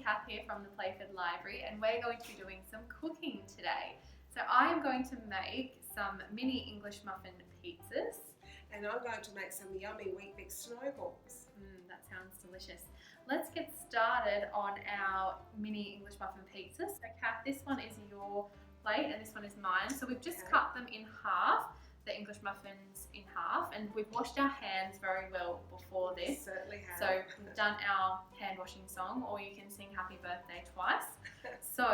Kath here from the Playford Library, and we're going to be doing some cooking today. So I am going to make some mini English muffin pizzas. And I'm going to make some yummy Weetbix snowballs. That sounds delicious. Let's get started on our mini English muffin pizzas. So Kath, this one is your plate and this one is mine. So we've just cut them in half, the English muffins in half, and we've washed our hands very well before this. Certainly have. So we've done our hand washing song, or you can sing happy birthday twice. So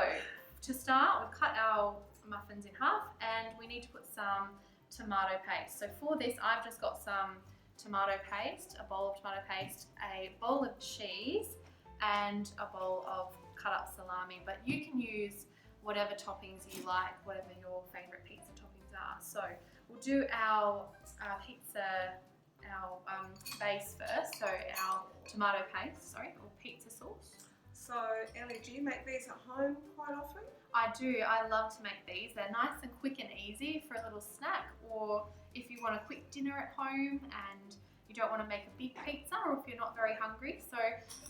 to start, we've cut our muffins in half and we need to put some tomato paste. So for this, I've just got some tomato paste, a bowl of tomato paste, a bowl of cheese, and a bowl of cut up salami. But you can use whatever toppings you like, whatever your favourite pizza toppings are. So we'll do our pizza, our base first. So our tomato paste, or pizza sauce. So Ellie, do you make these at home quite often? I do. I love to make these. They're nice and quick and easy for a little snack, or if you want a quick dinner at home and you don't want to make a big pizza, or if you're not very hungry. So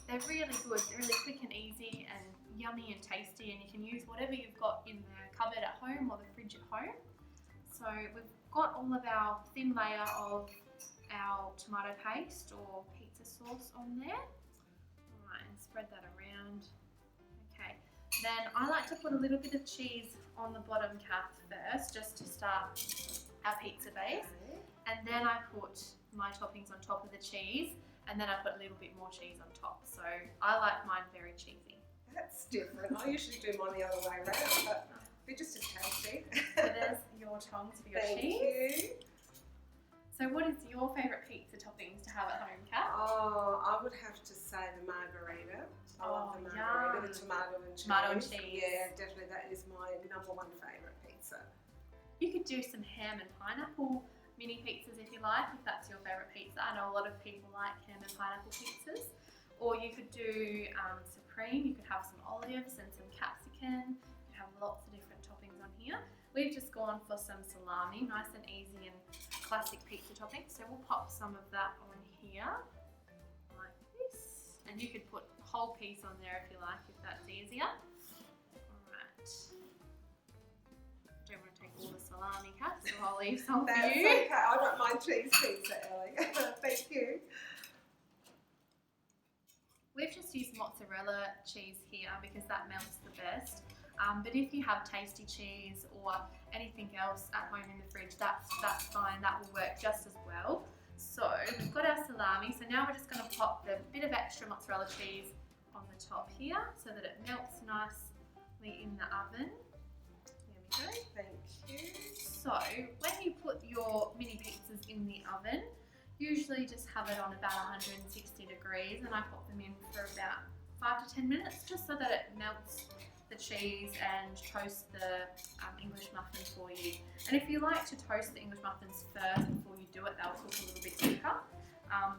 they're really good. They're really quick and easy and yummy and tasty, and you can use whatever you've got in the cupboard at home or the fridge at home. So we've got all of our thin layer of our tomato paste or pizza sauce on there. All right, and spread that around. Okay. Then I like to put a little bit of cheese on the bottom, Kath, first, just to start our pizza base. Okay. And then I put my toppings on top of the cheese, and then I put a little bit more cheese on top. So I like mine very cheesy. That's different. I usually do mine the other way around, but they're just as tasty. So there's your tongs for your cheese. Thank you. So what is your favourite pizza toppings to have at home, Kath? Oh, I would have to say the margarita. I love the margarita, the tomato and cheese. Tomato and cheese. Yeah, definitely. That is my #1 favourite pizza. You could do some ham and pineapple mini pizzas if you like, if that's your favourite pizza. I know a lot of people like ham and pineapple pizzas. Or you could do supreme. You could have some olives and some capsicum. You could have lots of different toppings on here. We've just gone for some salami, nice and easy and classic pizza toppings. So we'll pop some of that on here, like this. And you could put a whole piece on there if you like, if that's easier. Alright. Don't want to take all the salami, Kath, so I'll leave some for That's you. okay. I don't mind cheese pizza, Ellie. Thank you. We've just used mozzarella cheese here because that melts the best. But if you have tasty cheese or anything else at home in the fridge, that's fine. That will work just as well. So we've got our salami. So now we're just going to pop the bit of extra mozzarella cheese on the top here so that it melts nicely in the oven. There we go. Thank you. So when you put your mini pizzas in the oven, usually just have it on about 160 degrees, and I pop them in for about 5 to 10 minutes just so that it melts the cheese and toast the English muffins for you. And if you like to toast the English muffins first before you do it, they'll cook a little bit quicker,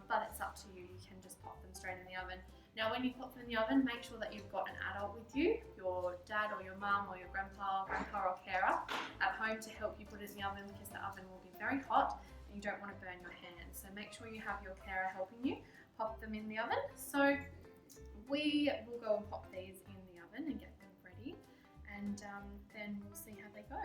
but it's up to you. You can just pop them straight in the oven. Now when you pop them in the oven, make sure that you've got an adult with you, your dad or your mum or your grandpa or carer at home to help you put it in the oven, because the oven will be very hot and you don't want to burn your hands. So make sure you have your carer helping you pop them in the oven. So we will go and pop these in the oven and get them ready, and then we'll see how they go.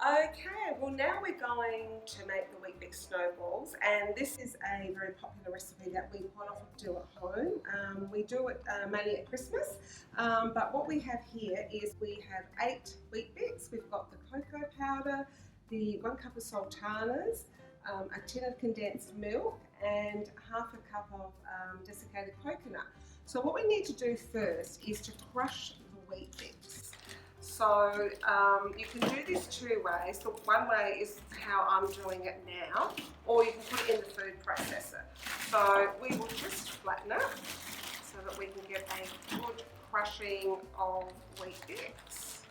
Okay, well now we're going to make the Weetbix snowballs, and this is a very popular recipe that we quite often do at home. We do it mainly at Christmas, but what we have here is we have 8 Weetbix. We've got the cocoa powder, the 1 cup of sultanas, a tin of condensed milk, and half a cup of desiccated coconut. So what we need to do first is to crush the Weetbix. So you can do this 2 ways. The one way is how I'm doing it now, or you can put it in the food processor. So we will just flatten it so that we can get a good crushing of Weetbix.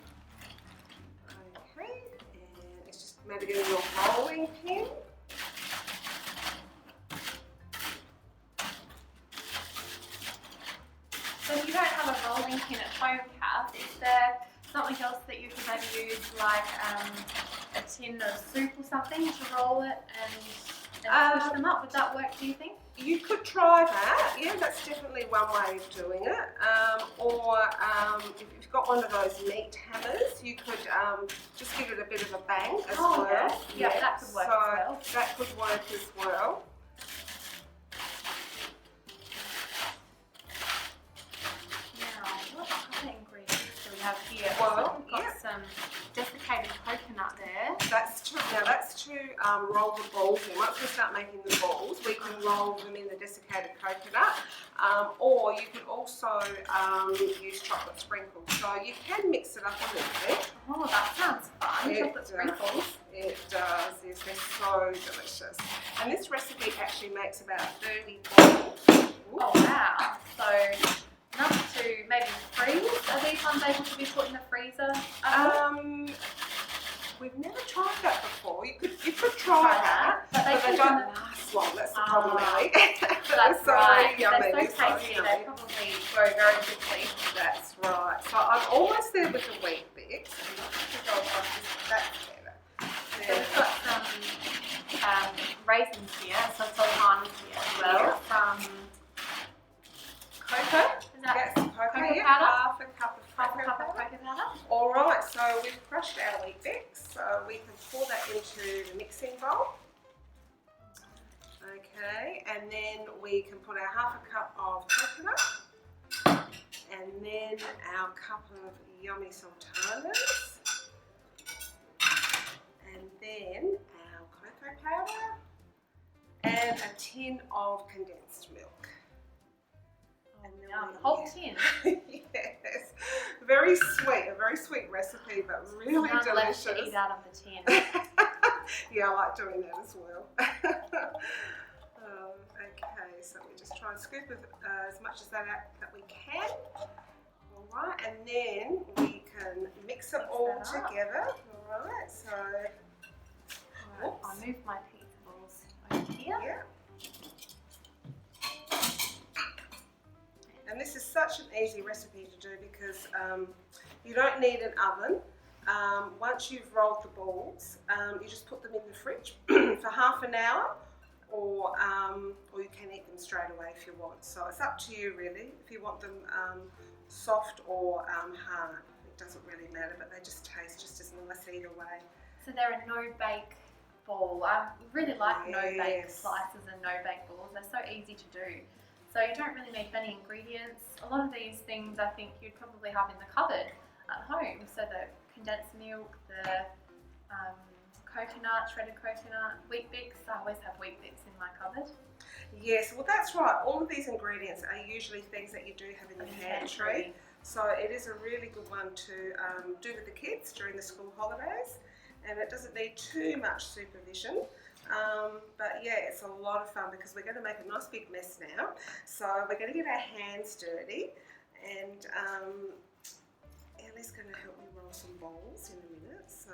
Okay, and it's just maybe getting your rolling pin. So if you don't have a rolling pin at home, Kath, is there something else that you could maybe use, like a tin of soup or something to roll it and and push them up. Would that work, do you think? You could try that. Yeah, that's definitely one way of doing it. Or if you've got one of those meat hammers, you could just give it a bit of a bang as well. Yeah, that could work as well. That could work as well. Now, what other ingredients do we have here? Well, we've got some desiccated coconut there. That's true. Now that's to roll the balls in. Once we start making the balls, we can roll them in the desiccated coconut, or you could also use chocolate sprinkles. So you can mix it up a little bit. Oh, that sounds fun. Chocolate sprinkles. It does. Yes, they're so delicious. And this recipe actually makes about 30 balls. Oh wow! So enough to maybe freeze. Are these ones able to be put in the freezer? We've never tried that before. You could try that, but they don't last long. That's the problem, Ellie. That's so right. yummy. They're so tasty. They probably grow very quickly. That's right. So I'm almost there with the Weetbix. That's better. So we've got some raisins here, some sultanas here as well. Some cocoa. Is that cocoa powder? Half a cup of cocoa cocoa powder? All right, so we've crushed our Weetbix, so we can pour that into the mixing bowl. Okay, and then we can put our half a cup of coconut, and then our cup of yummy sultanas, and then our cocoa powder, and a tin of condensed milk. The whole tin. Yes, very sweet, a very sweet recipe, but really delicious. Left to eat out of the tin. Yeah, I like doing that as well. Okay, so we just try and scoop as much of that out that we can. All right, and then we can mix it all together. All right, so I'll move my pizza balls over here. Yeah. And this is such an easy recipe to do because you don't need an oven. Once you've rolled the balls, you just put them in the fridge for half an hour, or you can eat them straight away if you want. So it's up to you really. If you want them soft or hard, it doesn't really matter, but they just taste just as nice either way. So they're a no-bake ball. I really like no-bake slices and no-bake balls. They're so easy to do. So you don't really need many ingredients. A lot of these things I think you'd probably have in the cupboard at home. So the condensed milk, the coconut, shredded coconut, Weetbix. I always have Weetbix in my cupboard. Yes, well that's right. All of these ingredients are usually things that you do have in the pantry. So it is a really good one to do with the kids during the school holidays. And it doesn't need too much supervision. But yeah, it's a lot of fun because we're going to make a nice big mess now. So we're going to get our hands dirty, and Ellie's going to help me roll some balls in a minute. So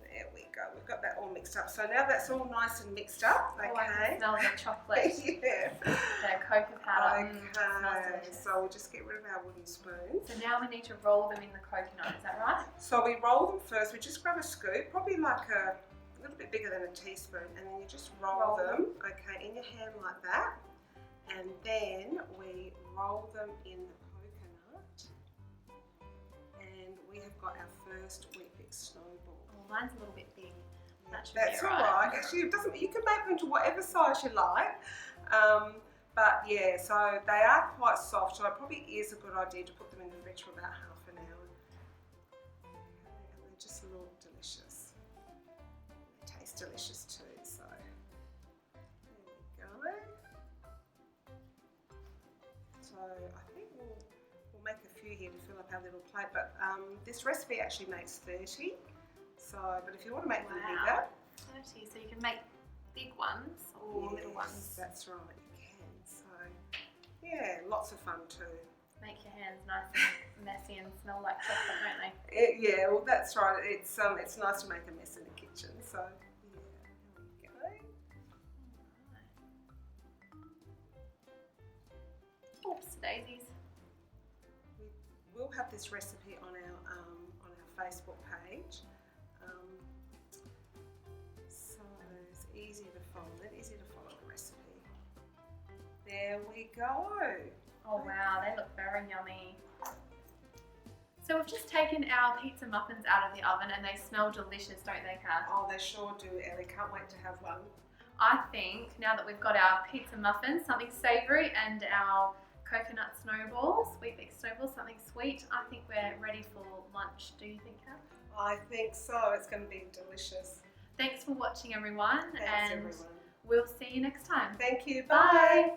there we go. We've got that all mixed up. So now that's all nice and mixed up. Okay. Oh, I can smell the chocolate. Yeah. The cocoa powder. Okay. So we'll just get rid of our wooden spoons. So now we need to roll them in the coconut. Is that right? So we roll them first. We just grab a scoop, probably like a little bit bigger than a teaspoon, and then you just roll them, okay, in your hand like that, and then we roll them in the coconut, and we have got our first Weetbix snowball. Oh, mine's a little bit big. That's all right. Actually, it doesn't. You can make them to whatever size you like, but yeah, so they are quite soft, so it probably is a good idea to put them in the fridge for about half an hour. Okay, and they just look delicious. Delicious too, so there we go. So I think we'll make a few here to fill up our little plate, but this recipe actually makes 30. So, but if you want to make them bigger, 30. So you can make big ones or little ones. That's right, you can. So yeah, lots of fun too. Make your hands nice and messy and smell like chocolate, don't they? Yeah, well that's right. It's nice to make a mess in the kitchen. So. Oops, daisies. We'll have this recipe on our Facebook page, so it's easy to find. There we go. Oh wow, they look very yummy. So we've just taken our pizza muffins out of the oven and they smell delicious, don't they, Kath? Oh, they sure do, Ellie. Can't wait to have one. I think now that we've got our pizza muffins, something savoury, and our coconut snowballs, Weetbix snowballs, something sweet, I think we're ready for lunch. Do you think, Kath? I think so. It's going to be delicious. Thanks for watching, everyone. Thanks, and everyone. we'll see you next time. Thank you. Bye. Bye.